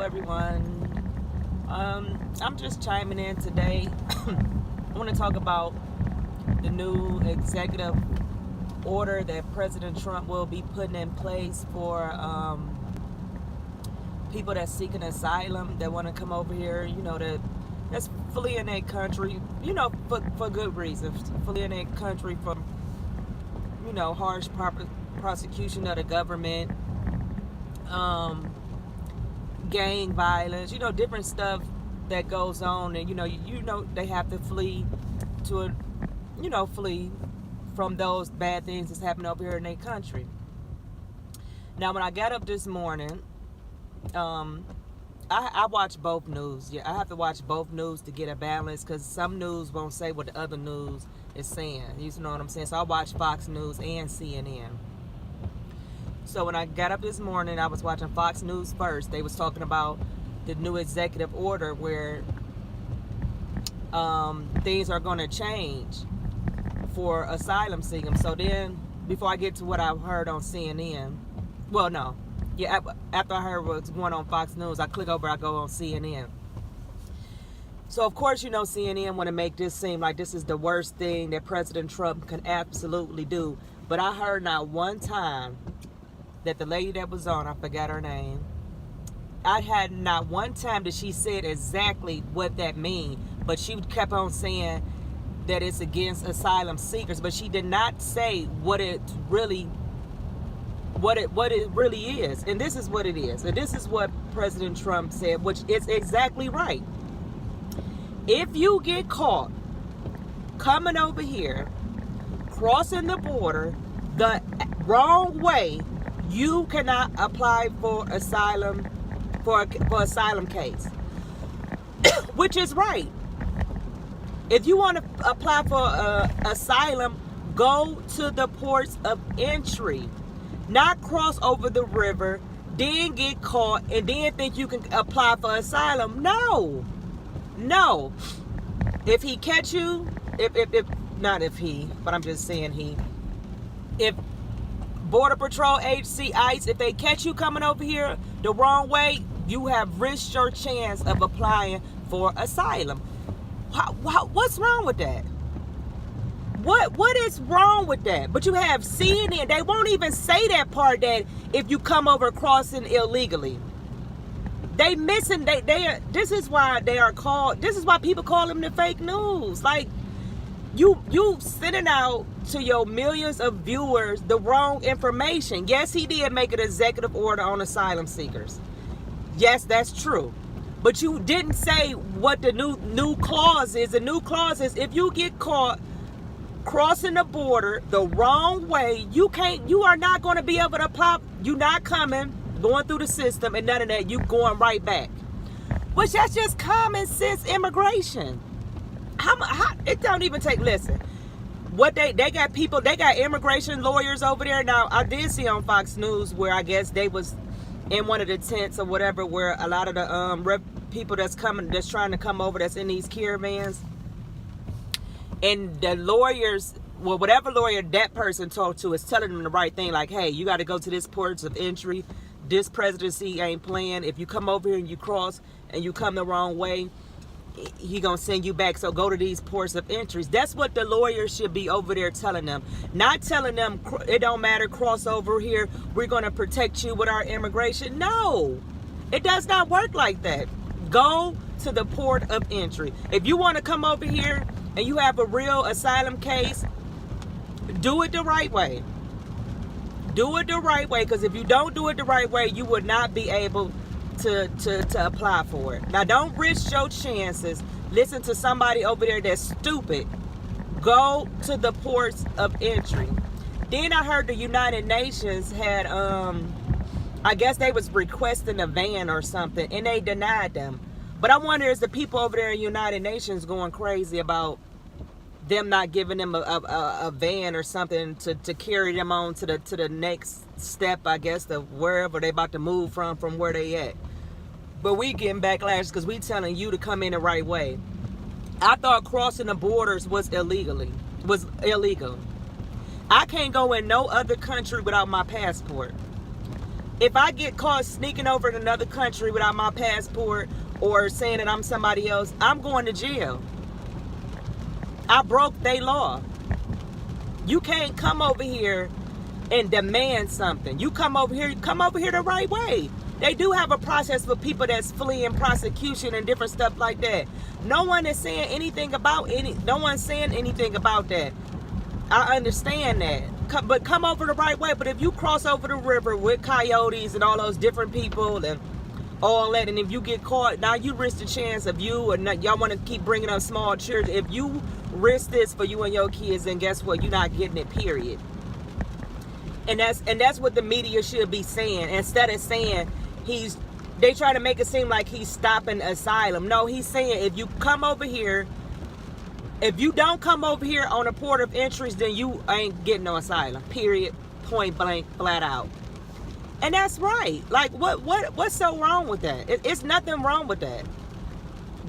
everyone. I'm just chiming in today. I want to talk about the new executive order that President Trump will be putting in place for people that's seeking asylum that want to come over here, that's fleeing their country, for good reasons, fleeing their country from, harsh prosecution of the government, gang violence, different stuff that goes on, and they have to flee flee from those bad things that's happening over here in their country. Now, when I got up this morning, I watch both news. Yeah, I have to watch both news to get a balance, because some news won't say what the other news is saying. You know what I'm saying? So I watch Fox News and CNN. So when I got up this morning, I was watching Fox News first. They was talking about the new executive order where things are going to change for asylum seekers. So then, before I get to what I heard on CNN, after I heard what's going on Fox News, I click over, I go on CNN. So of course, CNN want to make this seem like this is the worst thing that President Trump can absolutely do. But I heard not one time that the lady that was on, I forgot her name, I had not one time that she said exactly what that means, but she kept on saying that it's against asylum seekers, but she did not say what it really is. And this is what it is. And this is what President Trump said, which is exactly right. If you get caught coming over here, crossing the border the wrong way, you cannot apply for asylum, for asylum case. Which is right. If you want to apply for asylum, go to the ports of entry. Not cross over the river, then get caught, and then think you can apply for asylum. No. If he catch you, but I'm just saying if Border Patrol, agency, ICE, if they catch you coming over here the wrong way, you have risked your chance of applying for asylum. What's wrong with that? What is wrong with that? But you have CNN, they won't even say that part, that if you come over crossing illegally. They missing, this is why people call them the fake news. Like, you sending out to your millions of viewers the wrong information. Yes, he did make an executive order on asylum seekers. Yes, that's true. But you didn't say what the new clause is. The new clause is, if you get caught crossing the border the wrong way, you are not going to be able to apply. You're not going through the system and none of that. You going right back. Which that's just common sense immigration. How it don't even take, listen. What they got people, they got immigration lawyers over there. Now, I did see on Fox News where I guess they was in one of the tents or whatever, where a lot of the people that's trying to come over, that's in these caravans. And the lawyers, whatever lawyer that person talked to is telling them the right thing. Like, hey, you got to go to this ports of entry. This presidency ain't playing. If you come over here and you cross and you come the wrong way, he gonna send you back. So go to these ports of entries. That's what the lawyers should be over there telling them. Not telling them it don't matter, cross over here, we're gonna protect you with our immigration. No, it does not work like that. Go to the port of entry. If you want to come over here and you have a real asylum case, do it the right way. Do it the right way, because if you don't do it the right way, you would not be able to apply for it. Now, don't risk your chances. Listen to somebody over there that's stupid. Go to the ports of entry. Then I heard the United Nations had, I guess they was requesting a van or something, and they denied them. But I wonder, is the people over there in United Nations going crazy about them not giving them a van or something to carry them on to the next step, I guess, to wherever they about to move from where they at. But we getting backlash because we telling you to come in the right way. I thought crossing the borders was illegal. I can't go in no other country without my passport. If I get caught sneaking over in another country without my passport or saying that I'm somebody else, I'm going to jail. I broke their law. You can't come over here and demand something. You come over here the right way. They do have a process for people that's fleeing prosecution and different stuff like that. No one is saying anything about no one's saying anything about that. I understand that. But come over the right way. But if you cross over the river with coyotes and all those different people and all that, and if you get caught, now you risk the chance of you, and y'all want to keep bringing up small children. If you risk this for you and your kids, then guess what? You're not getting it, period. And that's what the media should be saying. Instead of saying they try to make it seem like he's stopping asylum. No, he's saying if you come over here, if you don't come over here on a port of entry, then you ain't getting no asylum, period, point blank, flat out. And that's right. Like, what's so wrong with that? It's nothing wrong with that.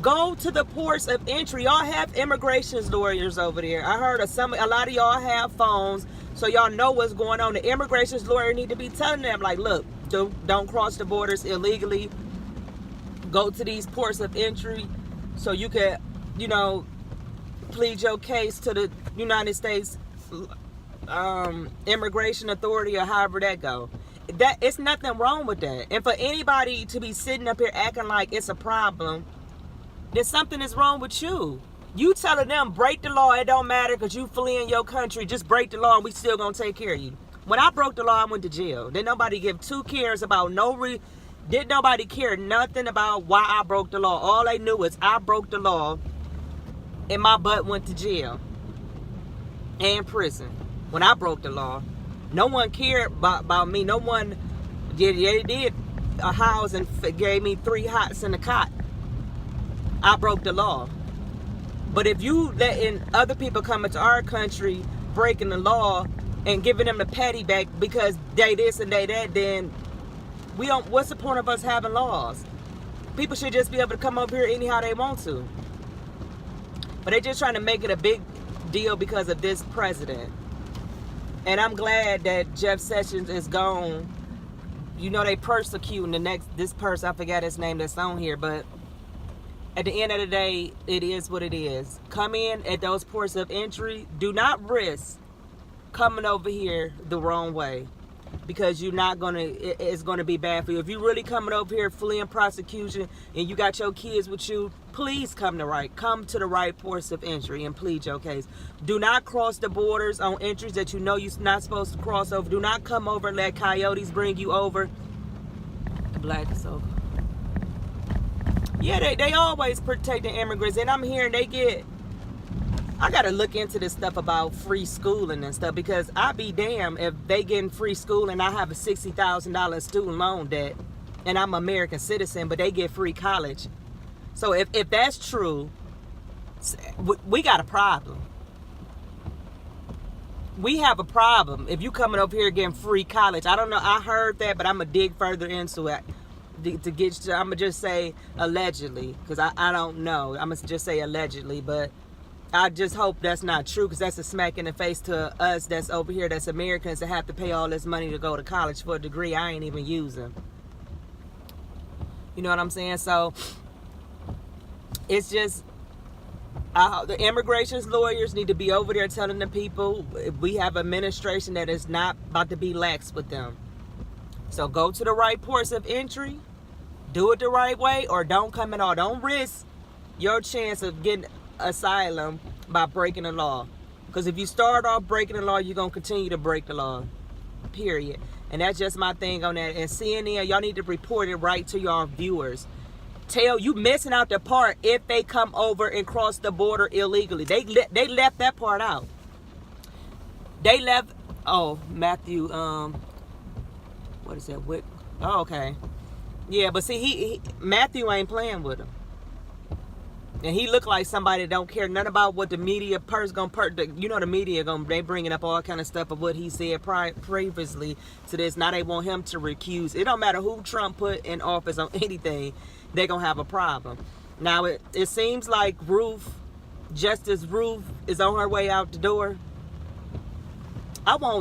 Go to the ports of entry. Y'all have immigration lawyers over there. I heard a lot of y'all have phones, so y'all know what's going on. The immigration lawyer need to be telling them, like, look, don't cross the borders illegally. Go to these ports of entry so you can, plead your case to the United States immigration authority, or however that go. That it's nothing wrong with that. And for anybody to be sitting up here acting like it's a problem, then something is wrong with you. You telling them break the law, it don't matter because you fleeing your country, just break the law and we still gonna take care of you. When I broke the law, I went to jail. Didn't nobody give two cares about didn't nobody care nothing about why I broke the law. All they knew was I broke the law and my butt went to jail and prison. When I broke the law, no one cared about me. No one did a house and gave me 3 hots and a cot. I broke the law. But if you letting other people come into our country breaking the law and giving them the patty back because they this and they that, then what's the point of us having laws? People should just be able to come over here anyhow they want to. But they're just trying to make it a big deal because of this president. And I'm glad that Jeff Sessions is gone. They persecuting this person, I forgot his name that's on here, but at the end of the day, it is what it is. Come in at those ports of entry. Do not risk coming over here the wrong way, because it's gonna be bad for you. If you're really coming over here fleeing prosecution and you got your kids with you, please come to the right ports of entry and plead your case. Do not cross the borders on entries that you're not supposed to cross over. Do not come over and let coyotes bring you over. Black so. Yeah, they always protect the immigrants, and I'm hearing I gotta look into this stuff about free schooling and stuff, because I be damned if they getting free schooling and I have a $60,000 student loan debt and I'm an American citizen, but they get free college. So if that's true, we got a problem. We have a problem if you coming over here getting free college. I don't know, I heard that, but I'm gonna dig further into it. I'm gonna just say allegedly, because I don't know. I'm gonna just say allegedly, but I just hope that's not true, because that's a smack in the face to us that's over here, that's Americans, that have to pay all this money to go to college for a degree I ain't even using. You know what I'm saying? So it's just the immigration lawyers need to be over there telling the people we have an administration that is not about to be lax with them. So go to the right ports of entry, do it the right way, or don't come at all. Don't risk your chance of getting asylum by breaking the law. Because if you start off breaking the law, you're going to continue to break the law. Period. And that's just my thing on that. And CNN, y'all need to report it right to your viewers. Tell you missing out the part if they come over and cross the border illegally. They left that part out. They left, Matthew, what is that? Oh, okay. Yeah, but see, Matthew ain't playing with him. And he looked like somebody that don't care nothing about what the media the media they bringing up all kind of stuff of what he said previously to this. Now they want him to recuse. It don't matter who Trump put in office on anything, they're gonna have a problem. Now it seems like Justice Ruth is on her way out the door.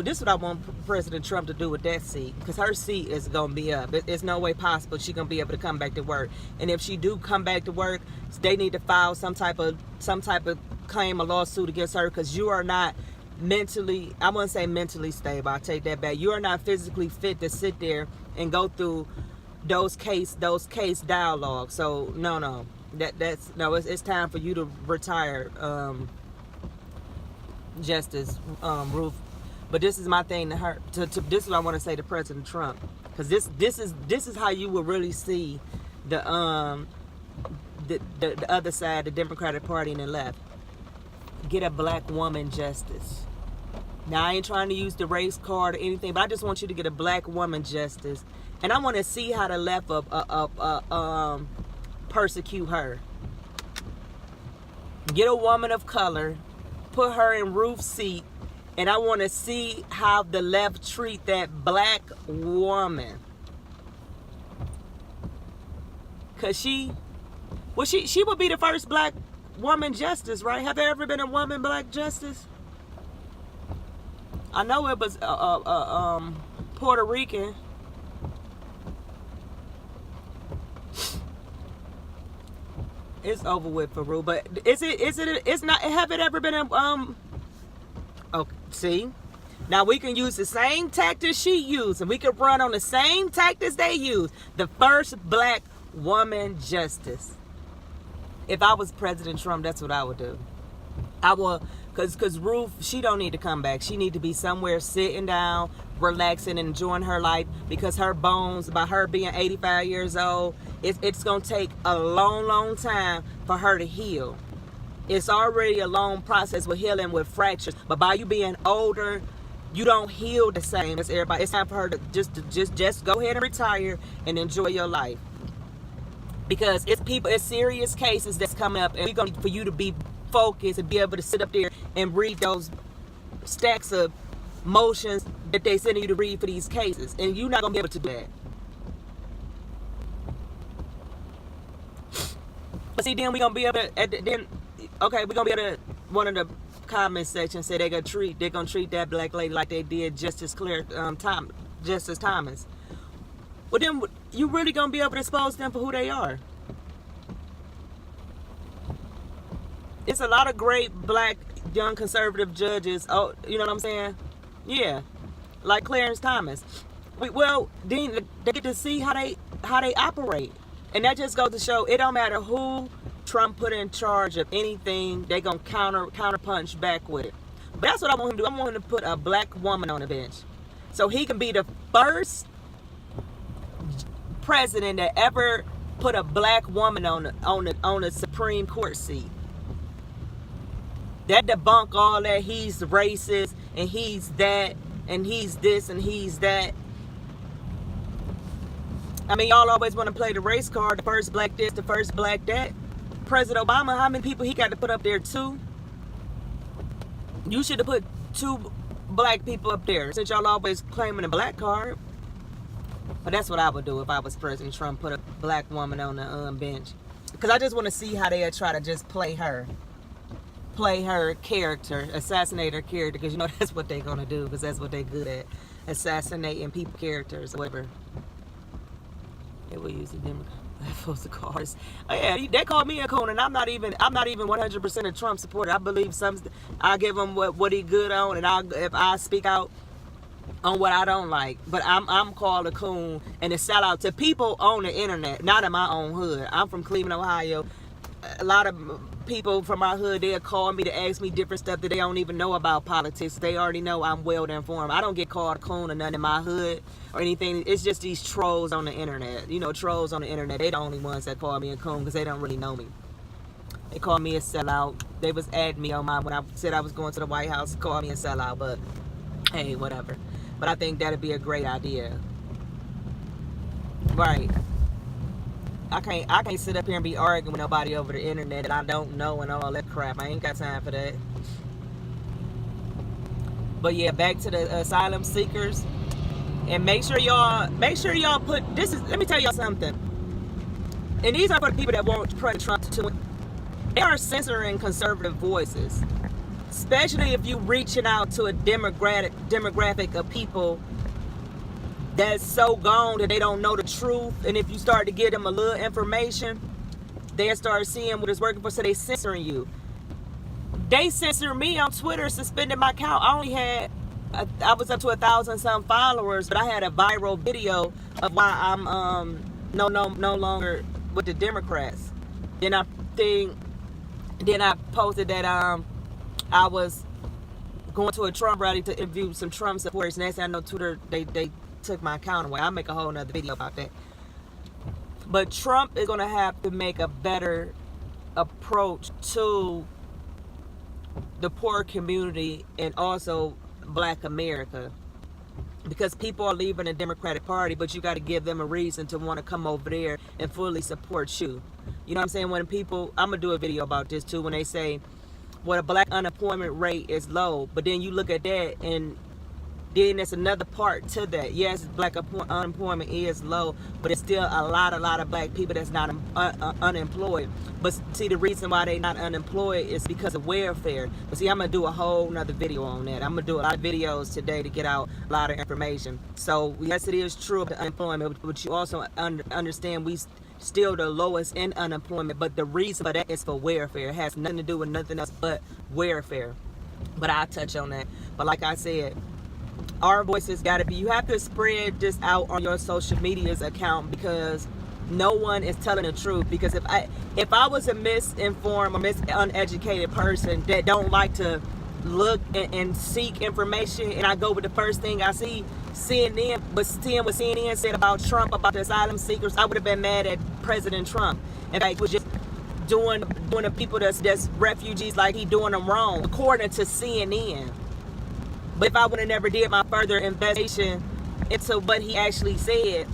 This is what I want President Trump to do with that seat, because her seat is gonna be up. It's no way possible she's gonna be able to come back to work. And if she do come back to work, they need to file some type of claim, a lawsuit against her, because you are not mentally, I wouldn't say mentally stable, I'll take that back. You are not physically fit to sit there and go through those case dialogues. So no, it's time for you to retire, Justice Ruth. But this is my thing to her. This is what I want to say to President Trump, because this is how you will really see the other side, the Democratic Party and the left. Get a black woman justice. Now, I ain't trying to use the race card or anything, but I just want you to get a black woman justice, and I want to see how the left persecute her. Get a woman of color, put her in Ruth's seat, and I want to see how the left treat that black woman. Cause she would be the first black woman justice, right? Have there ever been a woman black justice? I know it was Puerto Rican. It's over with for Ruth, but it's not. Have it ever been a Okay, see? Now we can use the same tactics she used, and we can run on the same tactics they use. The first black woman justice. If I was President Trump, that's what I would do. I would, because Ruth, she don't need to come back. She need to be somewhere sitting down, relaxing, and enjoying her life, because her bones, by her being 85 years old, it's going to take a long time for her to heal. It's already a long process with healing, with fractures. But by you being older, you don't heal the same as everybody. It's time for her to just go ahead and retire and enjoy your life. Because it's serious cases that's coming up, and we're going to need for you to be focused and be able to sit up there and read those stacks of motions that they send you to read for these cases. And you're not going to be able to do that. But see, then we're going to be able to, okay, we're gonna be able to, one of the comment section say they're gonna treat that black lady like they did Justice Thomas. Well, then you really gonna be able to expose them for who they are. It's a lot of great black young conservative judges. Oh, you know what I'm saying? Yeah, like Clarence Thomas. Well, then they get to see how they operate, and that just goes to show it don't matter who Trump put in charge of anything, they gonna counter punch back with it. But that's what I want him to do. I want him to put a black woman on the bench, so he can be the first president that ever put a black woman on the Supreme Court seat. That debunk all that he's racist and he's that and he's this and he's that. I mean, y'all always want to play the race card, the first black this, the first black that. President Obama, how many people he got to put up there? 2? You should have put 2 black people up there, since y'all always claiming a black card. But that's what I would do if I was President Trump, put a black woman on the bench. Because I just want to see how they try to just play her character, assassinate her character, because you know that's what they're going to do, because that's what they're good at, assassinating people characters or whatever. They will use the Democrat. The cars. Oh, yeah, they call me a coon, and I'm not even 100% a Trump supporter. I believe I give him what he good on, and if I speak out on what I don't like. But I'm called a coon and a sellout to people on the internet, not in my own hood. I'm from Cleveland, Ohio. A lot of people from our hood, they'll call me to ask me different stuff that they don't even know about politics. They already know I'm well informed. I don't get called a coon or nothing in my hood or anything. It's just these trolls on the internet. You know, trolls on the internet, they the only ones that call me a coon because they don't really know me. They call me a sellout. They was adding me on when I said I was going to the White House, call me a sellout, but hey, whatever. But I think that'd be a great idea. Right. I can't sit up here and be arguing with nobody over the internet that I don't know and all that crap. I ain't got time for that. But yeah, back to the asylum seekers. And make sure y'all put this is, let me tell y'all something. And these are for the people that want President Trump to, they are censoring conservative voices. especially if you reaching out to a demographic of people that's so gone that they don't know the truth. And if you start to give them a little information, they'll start seeing what it's working for, so they censoring you. They censored me on Twitter, suspended my account. I was up to 1,000 some followers, but I had a viral video of why I'm no longer with the Democrats. Then I posted that I was going to a Trump rally to interview some Trump supporters. Next thing I know, Twitter they took my account away. I'll make a whole nother video about that. But Trump is gonna have to make a better approach to the poor community and also Black America, because people are leaving the Democratic Party, but you got to give them a reason to want to come over there and fully support you. You know what I'm saying? When people, I'm gonna do a video about this too, when they say, well, the Black unemployment rate is low, but then you look at that and then there's another part to that. Yes, Black unemployment is low, but it's still a lot of Black people that's not unemployed. But see, the reason why they not unemployed is because of welfare. But see, I'm gonna do a whole nother video on that. I'm gonna do a lot of videos today to get out a lot of information. So yes, it is true of the unemployment, but you also understand we still the lowest in unemployment. But the reason for that is for welfare. It has nothing to do with nothing else but welfare. But I'll touch on that. But like I said, our voices got to be, you have to spread this out on your social media's account, because no one is telling the truth. Because if I was a misinformed or uneducated person that don't like to look and seek information, and I go with the first thing I see, CNN, but seeing what CNN said about Trump, about the asylum seekers, I would have been mad at President Trump. In fact, was just doing the people that's refugees like he doing them wrong, according to CNN. But if I would have never did my further investigation into what he actually said,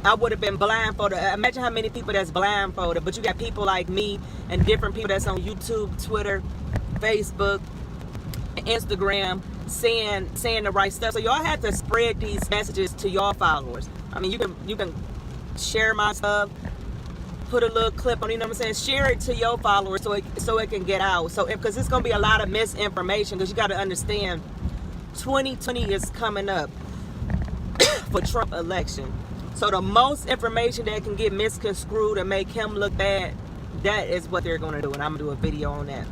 I would have been blindfolded. Imagine how many people that's blindfolded. But you got people like me and different people that's on YouTube, Twitter, Facebook, Instagram saying the right stuff. So y'all have to spread these messages to your followers. I mean, you can share my stuff, put a little clip on, you know what I'm saying? Share it to your followers so it can get out. So because it's gonna be a lot of misinformation, because you got to understand, 2020 is coming up for Trump election. So the most information that can get misconstrued and make him look bad, that is what they're going to do. And I'm going to do a video on that.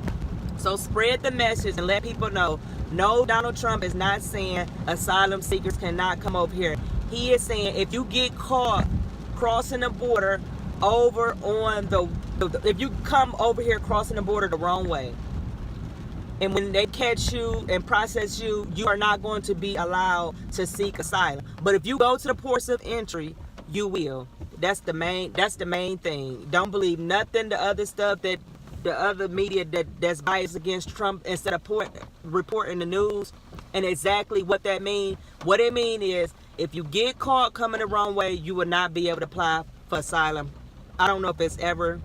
So spread the message and let people know, no, Donald Trump is not saying asylum seekers cannot come over here. He is saying if you get caught crossing the border over on if you come over here crossing the border the wrong way, and when they catch you and process you, you are not going to be allowed to seek asylum. But if you go to the ports of entry, you will. That's the main thing. Don't believe nothing the other stuff that the other media that's biased against Trump, instead of reporting the news and exactly what that means. What it means is, if you get caught coming the wrong way, you will not be able to apply for asylum. I don't know if it's ever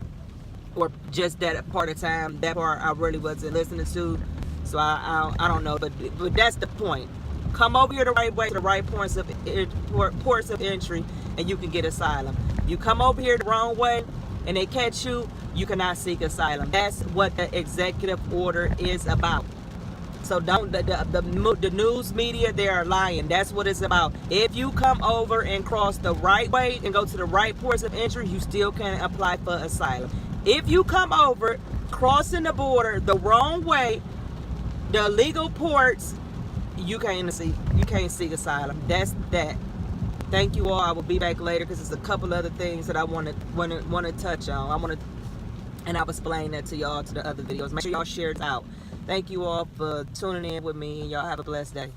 or just that part of time. That part I really wasn't listening to, so I don't know. But that's the point. Come over here the right way to the right ports of entry, and you can get asylum. You come over here the wrong way, and they catch you, you cannot seek asylum. That's what the executive order is about. So don't the news media, they are lying. That's what it's about. If you come over and cross the right way and go to the right ports of entry, you still can apply for asylum. If you come over crossing the border the wrong way, the illegal ports, you can't seek asylum. That's that. Thank you all. I will be back later because there's a couple other things that I want to touch on. And I'll explain that to y'all to the other videos. Make sure y'all share it out. Thank you all for tuning in with me, and y'all have a blessed day.